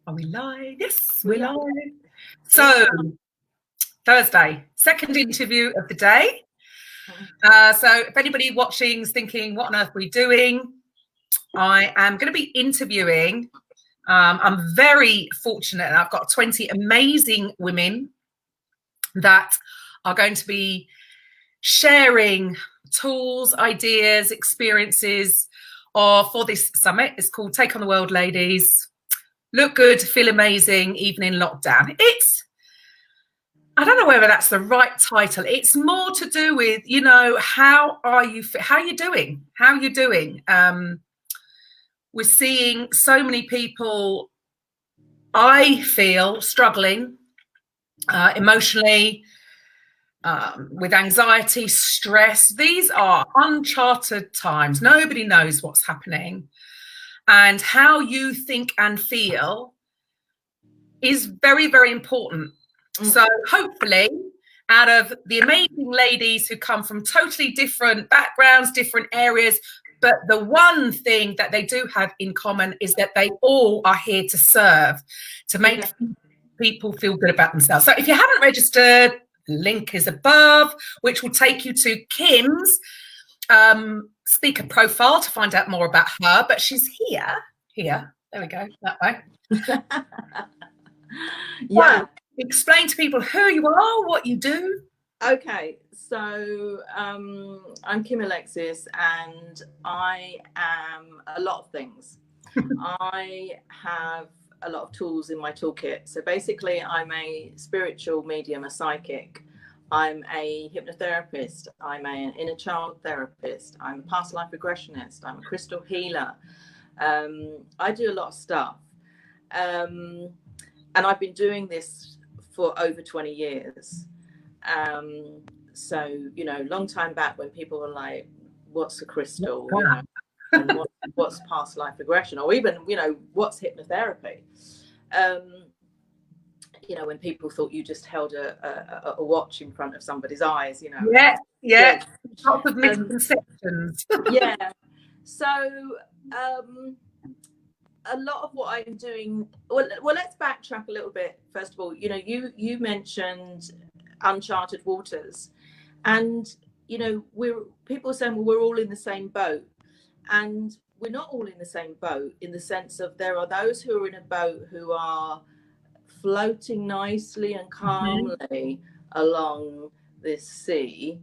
Are we live? Yes, we're live. So, Thursday, second interview of the day. So if anybody watching is thinking, what on earth are we doing? I am going to be interviewing. I'm very fortunate. I've got 20 amazing women that are going to be sharing tools, ideas, experiences for this summit. It's called Take on the World, Ladies. Look good, feel amazing, even in lockdown. I don't know whether that's the right title. It's more to do with, how are you doing? How are you doing? We're seeing so many people, I feel, struggling emotionally, with anxiety, stress. These are uncharted times. Nobody knows what's happening. And how you think and feel is very, very important. So hopefully, out of the amazing ladies who come from totally different backgrounds, different areas, but the one thing that they do have in common is that they all are here to serve, to make people feel good about themselves. So if you haven't registered, link is above, which will take you to Kim's speaker profile to find out more about her. But she's here. There we go, that way. So, explain to people who you are, what you do. Okay, so I'm Kim Alexis, and I am a lot of things. I have a lot of tools in my toolkit. So basically, I'm a spiritual medium, a psychic. I'm a hypnotherapist. I'm an inner child therapist. I'm a past life regressionist. I'm a crystal healer. I do a lot of stuff. And I've been doing this for over 20 years. So, long time back when people were like, what's a crystal? And what's past life regression? Or even, what's hypnotherapy? When people thought you just held a watch in front of somebody's eyes, Yeah. Lots of misconceptions. So a lot of what I'm doing, well, let's backtrack a little bit. First of all, you mentioned uncharted waters, and people are saying, well, we're all in the same boat, and we're not all in the same boat, in the sense of there are those who are in a boat who are floating nicely and calmly along this sea,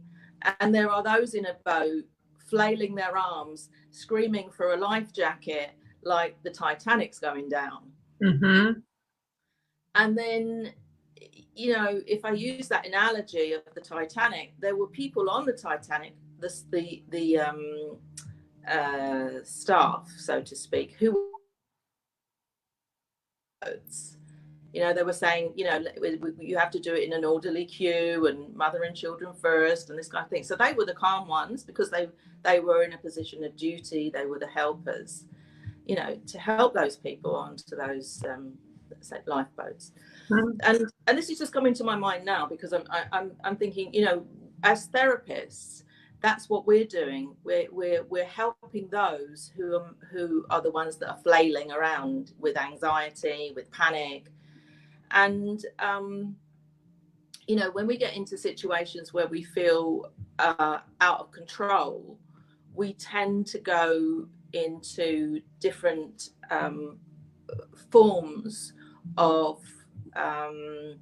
and there are those in a boat flailing their arms, screaming for a life jacket, like the Titanic's going down. And then, if I use that analogy of the Titanic, there were people on the Titanic, the staff, so to speak, who, they were saying, you have to do it in an orderly queue, and mother and children first, and this kind of thing. So they were the calm ones because they were in a position of duty. They were the helpers, to help those people onto those lifeboats. And this is just coming to my mind now because I'm thinking, as therapists, that's what we're doing. We're helping those who are the ones that are flailing around with anxiety, with panic. And when we get into situations where we feel out of control, we tend to go into different forms of I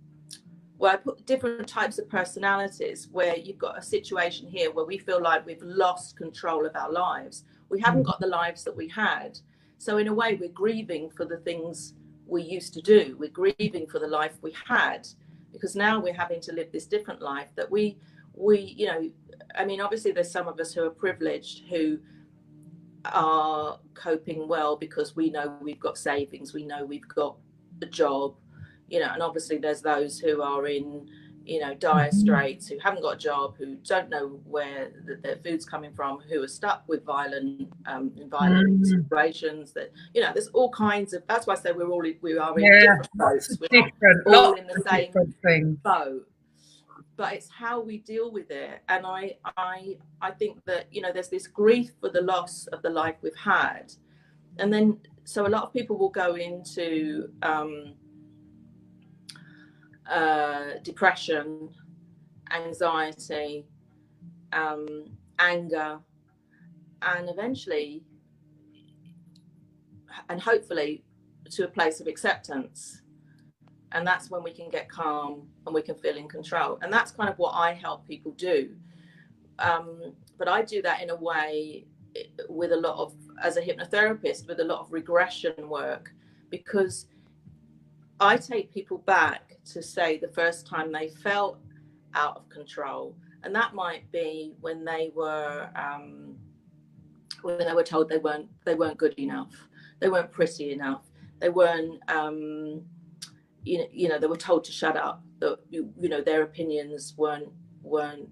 put different types of personalities, where you've got a situation here where we feel like we've lost control of our lives. We haven't got the lives that we had. So in a way, we're grieving for the things we used to do. We're grieving for the life we had, because now we're having to live this different life that we obviously there's some of us who are privileged, who are coping well because we know we've got savings, we know we've got a job, and obviously there's those who are in dire straits, who haven't got a job, who don't know where their food's coming from, who are stuck with violent situations. That there's all kinds of, that's why I say we are in different boats. We're not all in the same boat, but it's how we deal with it. And I think that there's this grief for the loss of the life we've had, and then so a lot of people will go into depression, anxiety, anger, and eventually, and hopefully, to a place of acceptance. And that's when we can get calm and we can feel in control. And that's kind of what I help people do. But I do that in a way with a lot of, as a hypnotherapist, with a lot of regression work, because I take people back to, say, the first time they felt out of control. And that might be when they were told they weren't good enough, they weren't pretty enough, they weren't you know, they were told to shut up, that their opinions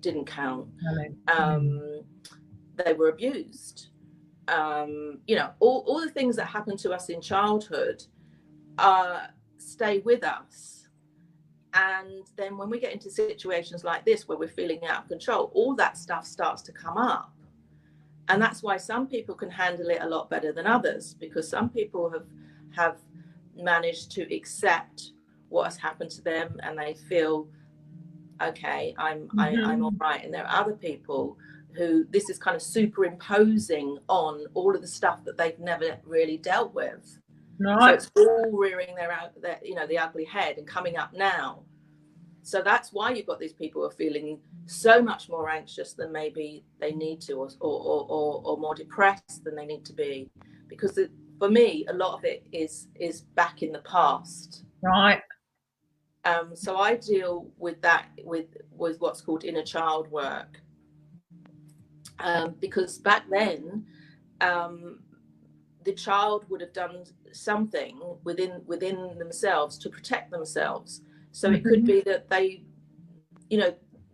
didn't count. They were abused. All the things that happen to us in childhood stay with us. And then when we get into situations like this, where we're feeling out of control, all that stuff starts to come up. And that's why some people can handle it a lot better than others, because some people have managed to accept what has happened to them, and they feel, okay, I'm all right. And there are other people who this is kind of superimposing on all of the stuff that they've never really dealt with. Right. So it's all rearing the ugly head and coming up now. So that's why you've got these people who are feeling so much more anxious than maybe they need to, or more depressed than they need to be, because for me, a lot of it is back in the past. Right. So I deal with that with what's called inner child work, because back then, the child would have done something within themselves to protect themselves. So it could be that they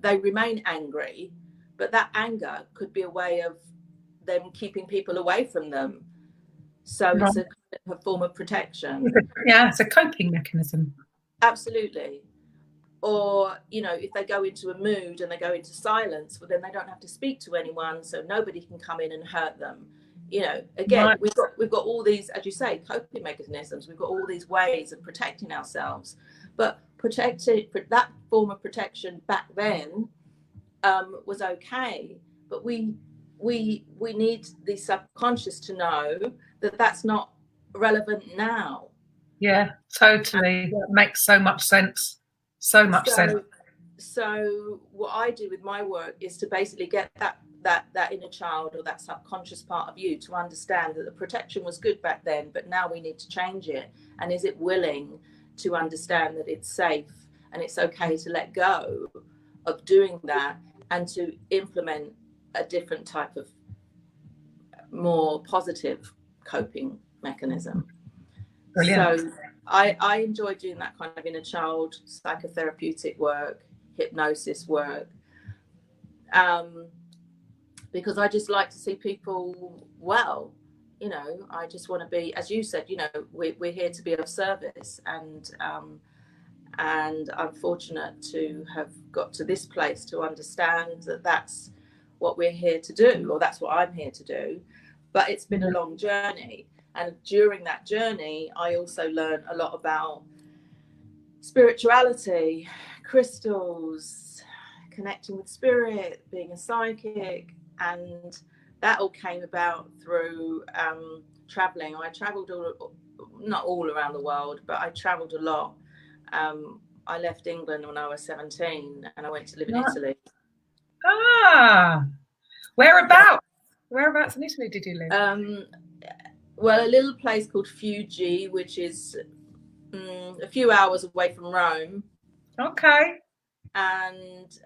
remain angry, but that anger could be a way of them keeping people away from them. So it's a form of protection. Yeah, it's a coping mechanism. Absolutely. Or, if they go into a mood and they go into silence, well, then they don't have to speak to anyone, so nobody can come in and hurt them. Again, we've got all these, as you say, coping mechanisms. We've got all these ways of protecting ourselves. But that form of protection back then was okay. But we need the subconscious to know that that's not relevant now. Yeah, totally. That makes so much sense. So much sense. So what I do with my work is to basically get that inner child, or that subconscious part of you, to understand that the protection was good back then, but now we need to change it. And is it willing to understand that it's safe and it's okay to let go of doing that and to implement a different type of more positive coping mechanism? Brilliant. So I enjoy doing that kind of inner child psychotherapeutic work, hypnosis work, because I just like to see people well. I just want to be, as you said, we're here to be of service, and I'm fortunate to have got to this place to understand that that's what we're here to do, or that's what I'm here to do. But it's been a long journey. And during that journey, I also learned a lot about spirituality, crystals, connecting with spirit, being a psychic. And that all came about through traveling. I traveled not all around the world, but I traveled a lot. I left England when I was 17 and I went to live in Italy. Whereabouts? Whereabouts in Italy did you live? Well, a little place called Fuji, which is a few hours away from Rome. Okay. And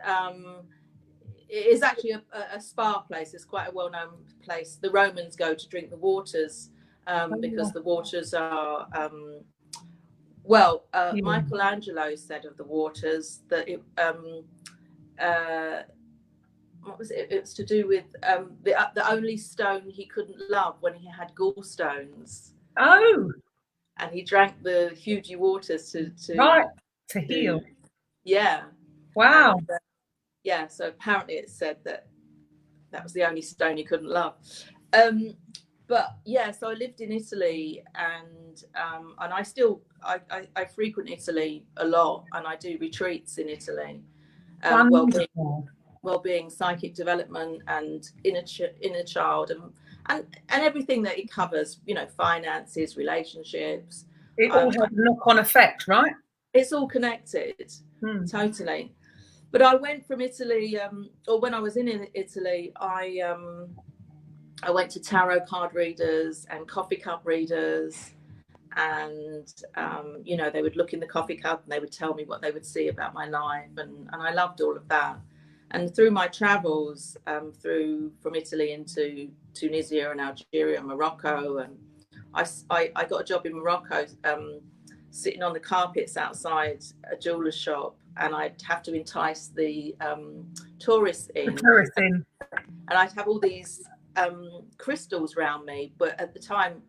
it is actually a spa place. It's quite a well-known place. The Romans go to drink the waters because the waters are... Michelangelo said of the waters that it... what was it? It was to do with the only stone he couldn't love when he had gallstones. Oh. And he drank the Fuji waters to heal. Yeah. Wow. And, so apparently it said that was the only stone he couldn't love. but yeah, so I lived in Italy, and I still I frequent Italy a lot, and I do retreats in Italy. Well-being, psychic development, and inner child, and everything that it covers. You know, finances, relationships. It all has a knock-on effect, right? It's all connected, totally. But I went from Italy, or when I was in Italy, I went to tarot card readers and coffee cup readers, and you know, they would look in the coffee cup and they would tell me what they would see about my life, and I loved all of that. And through my travels, from Italy into Tunisia and Algeria and Morocco, and I got a job in Morocco, sitting on the carpets outside a jeweler's shop, and I'd have to entice the tourists in. And I'd have all these crystals around me, but at the time,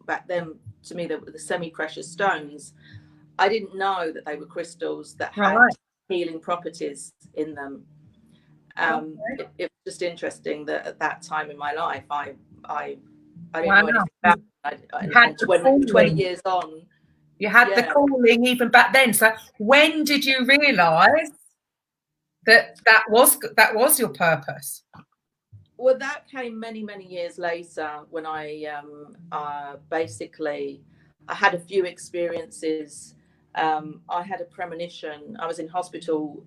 back then, to me, they were the semi-precious stones. I didn't know that they were crystals that had healing properties in them. It was just interesting that at that time in my life, I didn't know anything about it. And 20 years on, you had the calling even back then. So when did you realise that was your purpose? Well, that came many, many years later, when I basically, I had a few experiences. I had a premonition. I was in hospital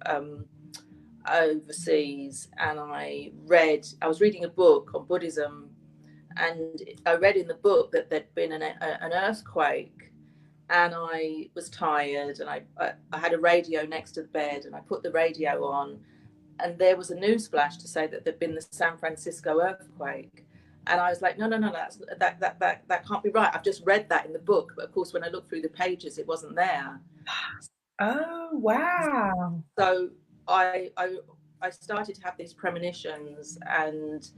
overseas, and I was reading a book on Buddhism, and I read in the book that there'd been an earthquake, and I was tired, and I had a radio next to the bed, and I put the radio on, and there was a news flash to say that there'd been the San Francisco earthquake. And I was like, no, that can't be right. I've just read that in the book. But of course, when I looked through the pages, it wasn't there. Oh, wow. So I started to have these premonitions, and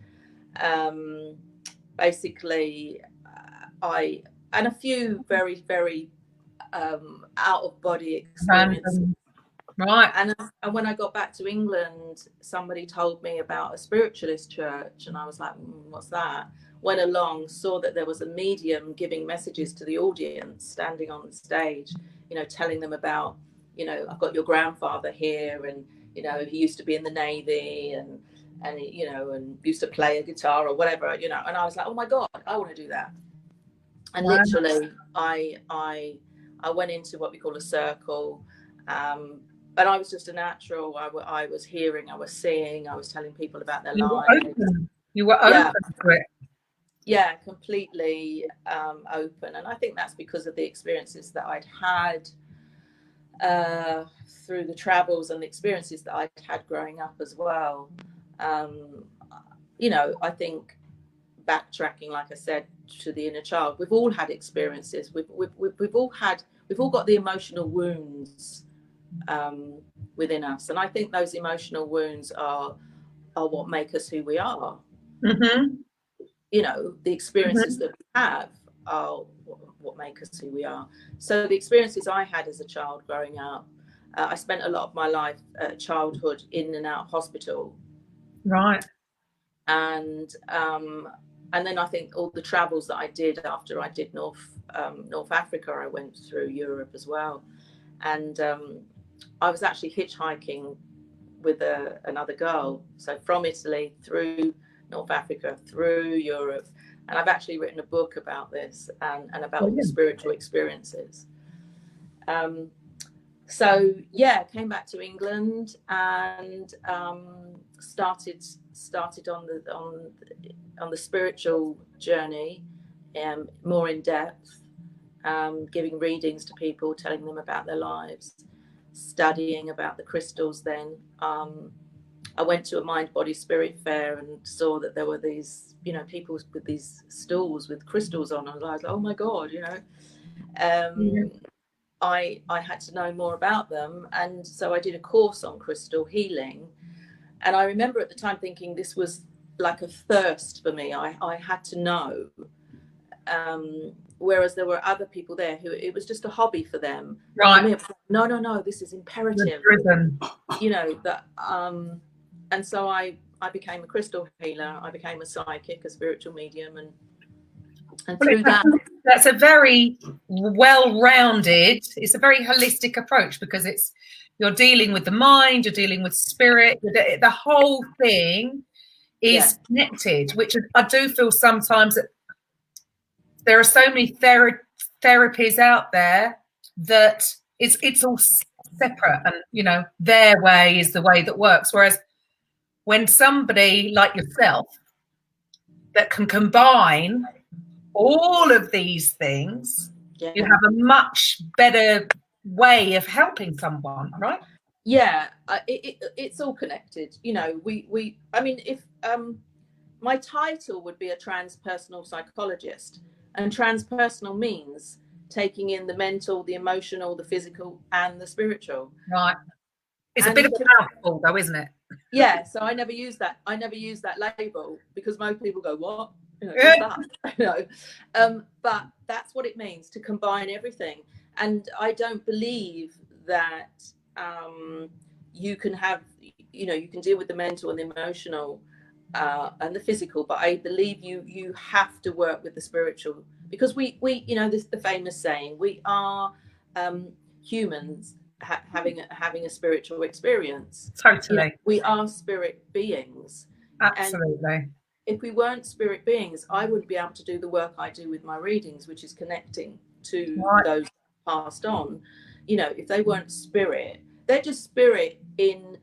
basically and a few very, very out of body experiences. Right. And when I got back to England, somebody told me about a spiritualist church, and I was like, what's that? Went along, saw that there was a medium giving messages to the audience, standing on the stage, you know, telling them about, you know, I've got your grandfather here, and, you know, he used to be in the Navy, and you know, and used to play a guitar or whatever, you know. And I was like, oh my God, I want to do that. And literally, I went into what we call a circle. But I was just a natural. I was hearing, I was seeing, I was telling people about their lives. You were open to it. Yeah, completely open. And I think that's because of the experiences that I'd had through the travels, and the experiences that I'd had growing up as well. You know, I think, backtracking, like I said, to the inner child, we've all had experiences. We've all got the emotional wounds within us, and I think those emotional wounds are what make us who we are. Mm-hmm. You know, the experiences that we have are what make us who we are. So the experiences I had as a child growing up, I spent a lot of my life, childhood, in and out of hospital. Right. And then I think all the travels that I did after I did North Africa, I went through Europe as well. And I was actually hitchhiking with another girl. So from Italy through North Africa, through Europe. And I've actually written a book about this, and about all the spiritual experiences. So yeah, came back to England, and started on the spiritual journey, more in depth, giving readings to people, telling them about their lives, studying about the crystals. Then I went to a mind, body, spirit fair, and saw that there were these, you know, people with these stools with crystals on, and I was like, oh my God, you know. I had to know more about them, and so I did a course on crystal healing. And I remember at the time thinking this was like a thirst for me. I had to know. Whereas there were other people there who it was just a hobby for them. Right. Me, no, this is imperative. You know, that and so I became a crystal healer. I became a psychic, a spiritual medium, and And through that, that's a very well-rounded, it's a very holistic approach, because you're dealing with the mind, you're dealing with spirit, the whole thing is connected, which I do feel sometimes that there are so many therapies out there that it's all separate, and you know, their way is the way that works. Whereas when somebody like yourself that can combine all of these things, you have a much better way of helping someone, right? Yeah, it's all connected. You know, I mean, if my title would be a transpersonal psychologist, and transpersonal means taking in the mental, the emotional, the physical, and the spiritual. Right. It's a bit of a mouthful, though, isn't it? Yeah. So I never use that. I never use that label, because most people go, "What? You know, what's that?" You know. But that's what it means to combine everything. And I don't believe that you can have, you know, you can deal with the mental and the emotional and the physical, but I believe you have to work with the spiritual, because we you know, this the famous saying, we are humans having a spiritual experience. Totally. You know, we are spirit beings. Absolutely. And if we weren't spirit beings, I wouldn't be able to do the work I do with my readings, which is connecting to those passed on. You know, if they weren't spirit, they're just spirit in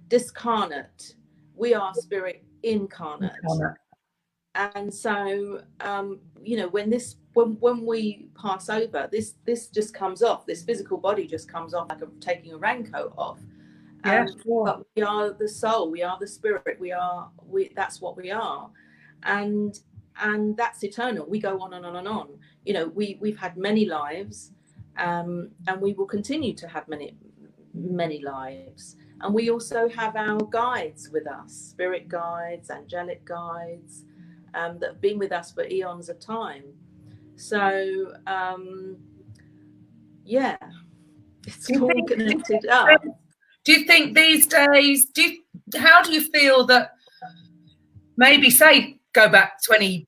discarnate. We are spirit incarnate. And so you know, when we pass over, this just comes off. This physical body just comes off like taking a raincoat off. Sure. But we are the soul, we are the spirit, that's what we are. And that's eternal. We go on and on and on. You know, we've had many lives, and we will continue to have many lives. And we also have our guides with us, spirit guides, angelic guides, that have been with us for eons of time. So yeah, it's all connected up. Do you think these days, how do you feel that, maybe say go back 20,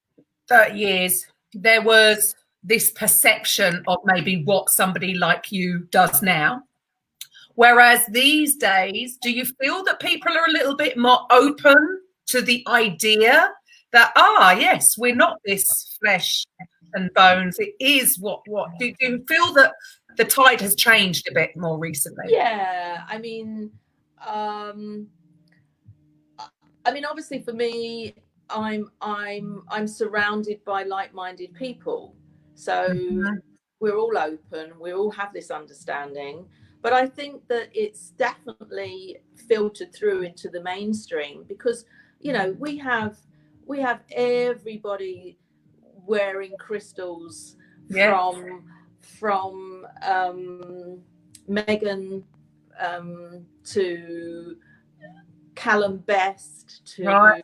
30 years, there was this perception of maybe what somebody like you does now? Whereas these days, do you feel that people are a little bit more open to the idea that, yes, we're not this flesh and bones, it is what do you feel that the tide has changed a bit more recently? Yeah, I mean, obviously for me, I'm surrounded by like-minded people, so we're all open, we all have this understanding. But I think that it's definitely filtered through into the mainstream, because you know, we have everybody wearing crystals, from Meghan to Callum Best to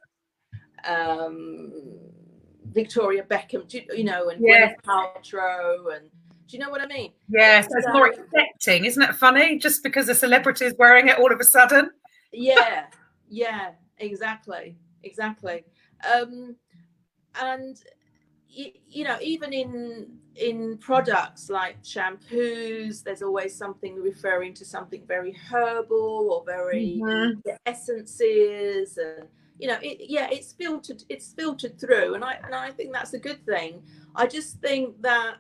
Victoria Beckham, you know, and Gwyneth Paltrow, and do you know what I mean? Yes, it's more accepting, isn't it funny? Just because a celebrity is wearing it all of a sudden. Yeah, exactly. And you know, even in products like shampoos, there's always something referring to something very herbal or very essences, and you know, it's filtered through, and I think that's a good thing. I just think that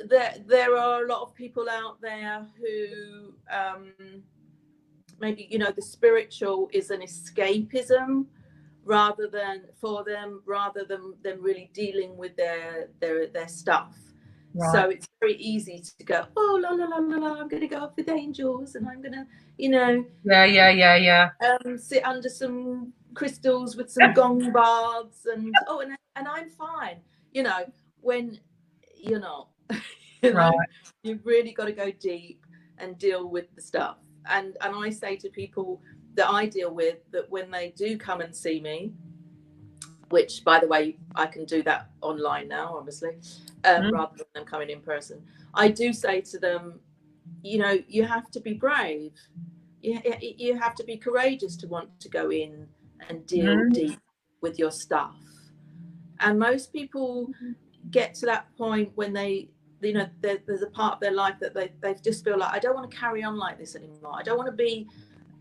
there are a lot of people out there who maybe, you know, the spiritual is an escapism rather than them really dealing with their stuff. So it's very easy to go, oh la la la la la, I'm going to go up with angels, and I'm going to, you know, sit under some crystals with some gong baths, and and I'm fine, you know, when you're not. You know, you've really got to go deep and deal with the stuff. And I say to people that I deal with, that when they do come and see me, which by the way, I can do that online now, obviously, rather than them coming in person, I do say to them, you know, you have to be brave. You have to be courageous to want to go in and deal deep with your stuff. And most people get to that point when they, you know, there's a part of their life that they just feel like, I don't want to carry on like this anymore. I don't want to be,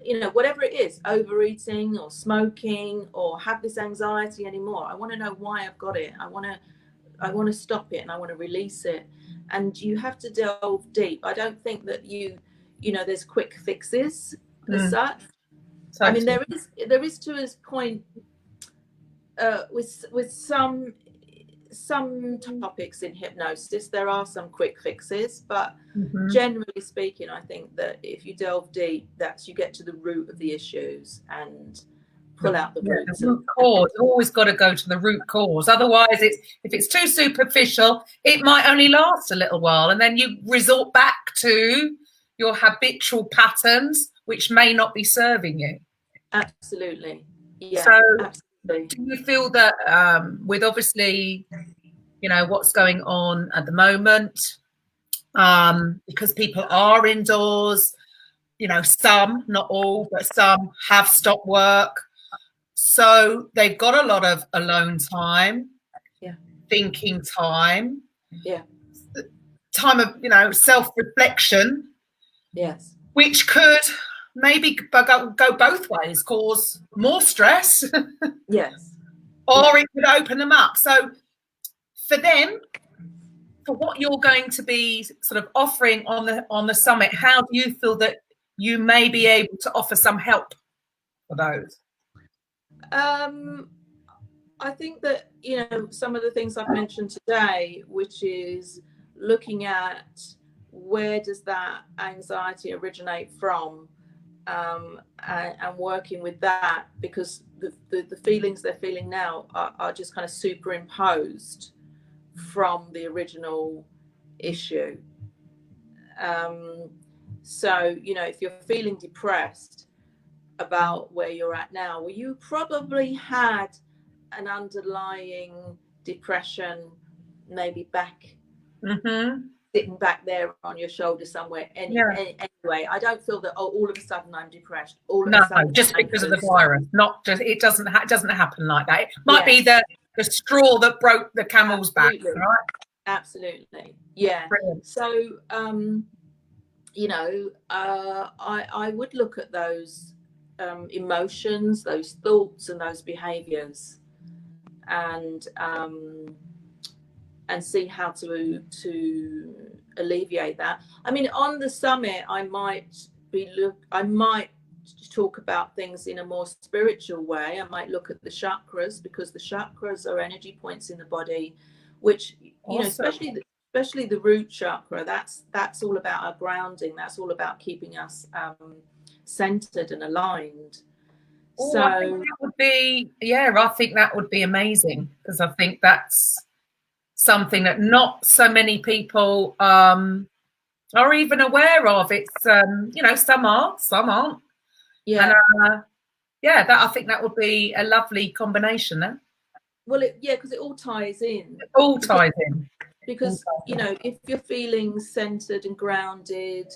you know, whatever it is, overeating or smoking or have this anxiety anymore. I want to know why I've got it. I want to stop it, and I want to release it. And you have to delve deep. I don't think that you know, there's quick fixes as such. I mean, there is to his point with some topics in hypnosis, there are some quick fixes, but generally speaking, I think that if you delve deep, you get to the root of the issues and pull out the roots. The root cause. You've always got to go to the root cause. Otherwise, if it's too superficial, it might only last a little while, and then you resort back to your habitual patterns, which may not be serving you. Absolutely. Yeah. So, absolutely. do you feel that with obviously, you know, what's going on at the moment, because people are indoors, you know, some, not all, but some have stopped work. So they've got a lot of alone time, thinking time, time of, you know, self-reflection, which could maybe go both ways, cause more stress, or it could open them up. So for them, for what you're going to be sort of offering on the summit, how do you feel that you may be able to offer some help for those? I think that, you know, some of the things I've mentioned today, which is looking at where does that anxiety originate from, and working with that, because the feelings they're feeling now are just kind of superimposed from the original issue. So, you know, if you're feeling depressed about where you're at now, well, you probably had an underlying depression, maybe back, sitting back there on your shoulder somewhere. Anyway, I don't feel that, all of a sudden I'm depressed. Just because of the virus. Not just, it doesn't happen like that. It might be the straw that broke the camel's back, right? Absolutely. Yeah. Brilliant. So, you know, I would look at those emotions, those thoughts, and those behaviors, and see how to alleviate that. I mean, on the summit, I might talk about things in a more spiritual way. I might look at the chakras, because the chakras are energy points in the body, which, you know, especially the root chakra, that's all about our grounding. That's all about keeping us centered and aligned. So I think that would be, I think that would be amazing, because I think that's something that not so many people are even aware of. It's you know, some are, some aren't. And, that, I think that would be a lovely combination then. Well, because it all ties in. It all ties in. Because, you know, if you're feeling centered and grounded,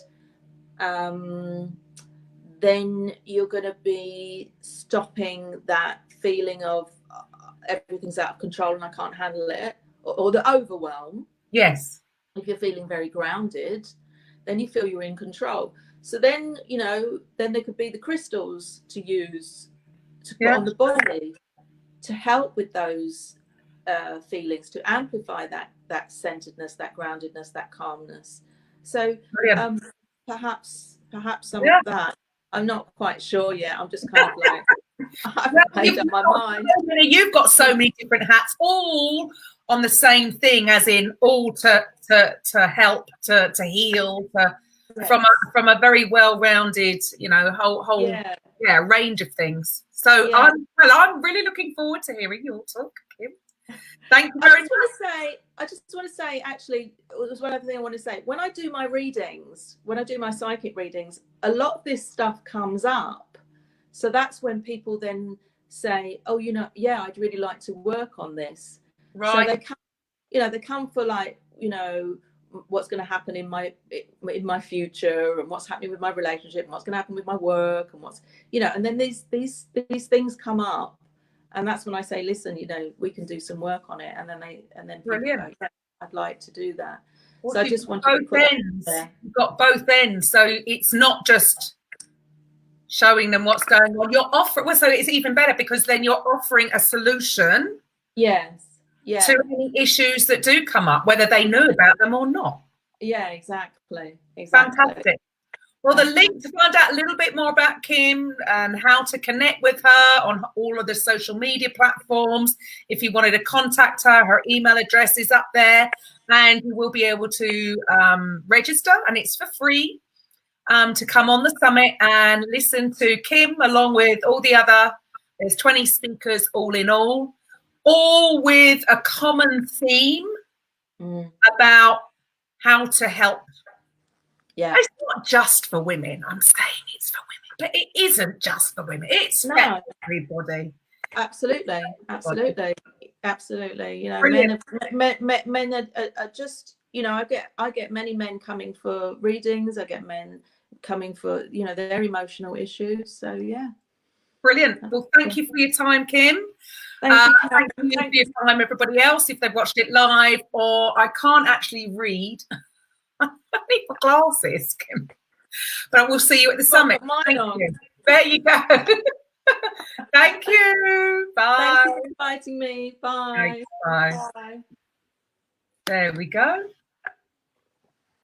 then you're going to be stopping that feeling of everything's out of control and I can't handle it, or the overwhelm. Yes. If you're feeling very grounded, then you feel you're in control. So then, you know, then there could be the crystals to use to put on the body to help with those feelings, to amplify that centeredness, that groundedness, that calmness. So perhaps some of that. I'm not quite sure yet. I'm just kind of like, I've made up my mind. You've got so many different hats, all on the same thing, as in all to help, to heal, from a very well-rounded, you know, whole range of things. So I'm really looking forward to hearing your talk, Kim. Thank you very much. I just want to say, actually, there's one other thing I want to say. When I do my readings, when I do my psychic readings, a lot of this stuff comes up. So that's when people then say, oh, you know, I'd really like to work on this. Right. So they come for, like, you know, what's going to happen in my future, and what's happening with my relationship, and what's going to happen with my work, and what's, you know, and then these things come up. And that's when I say, listen, you know, we can do some work on it. And then people go, yeah, I'd like to do that. Well, so I just wanted to put ends. There. You've got both ends. So it's not just showing them what's going on. You're offering, well, so it's even better because then you're offering a solution. Yes. Yeah. To any issues that do come up, whether they knew about them or not. Yeah, exactly. Fantastic. Well, the link to find out a little bit more about Kim and how to connect with her on all of the social media platforms. If you wanted to contact her, her email address is up there, and you will be able to register, and it's for free to come on the summit and listen to Kim along with all the other, there's 20 speakers all in all with a common theme about how to help. Yeah. It's not just for women. I'm saying it's for women, but it isn't just for women. It's for everybody. Absolutely. You know, men are just, you know, I get many men coming for readings. I get men coming for, you know, their emotional issues. So yeah. Brilliant. Well, thank you for your time, Kim. Thank you for your time, everybody else, if they've watched it live, or I can't actually read. I need my glasses, Kim. But I will see you at the summit. Thank you. There you go. Thank you. Bye. Thank you for inviting me. Bye. Bye. There we go.